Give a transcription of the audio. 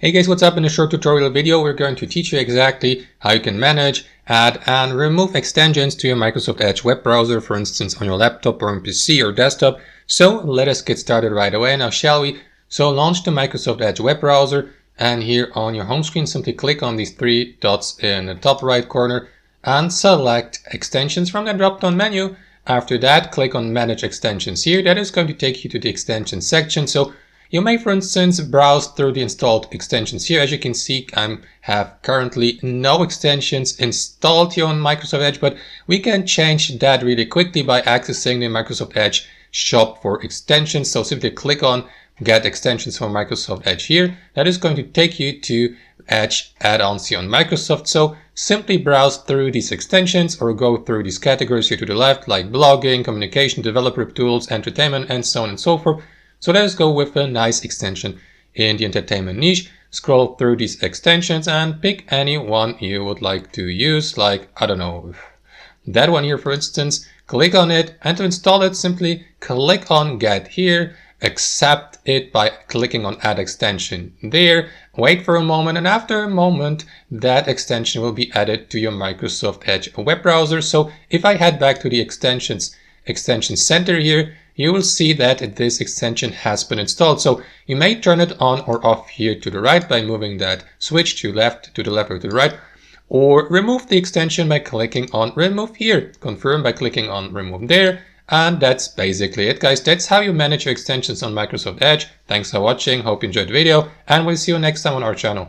Hey guys, what's up? In a short tutorial video, we're going to teach you exactly how you can manage, add, and remove extensions to your Microsoft Edge web browser, for instance, on your laptop or on PC or desktop. So let us get started right away now, shall we? So launch the Microsoft Edge web browser, and here on your home screen, simply click on these three dots in the top right corner and select extensions from the drop-down menu. After that, click on Manage Extensions here. That is going to take you to the extension section. So you may, for instance, browse through the installed extensions here. As you can see, I have currently no extensions installed here on Microsoft Edge, but we can change that really quickly by accessing the Microsoft Edge shop for extensions. So simply click on Get Extensions for Microsoft Edge here. That is going to take you to Edge add-ons here on Microsoft. So simply browse through these extensions or go through these categories here to the left, like blogging, communication, developer tools, entertainment, and so on and so forth. So let us go with a nice extension in the entertainment niche. Scroll through these extensions and pick any one you would like to use, like, I don't know, that one here, for instance. Click on it, and to install it, simply click on Get here, accept it by clicking on Add Extension there, wait for a moment, and after a moment, that extension will be added to your Microsoft Edge web browser. So if I head back to the extension center here, you will see that this extension has been installed. So you may turn it on or off here to the right by moving that switch to the left or to the right, or remove the extension by clicking on Remove here. Confirm by clicking on Remove there. And that's basically it, guys. That's how you manage your extensions on Microsoft Edge. Thanks for watching. Hope you enjoyed the video, and we'll see you next time on our channel.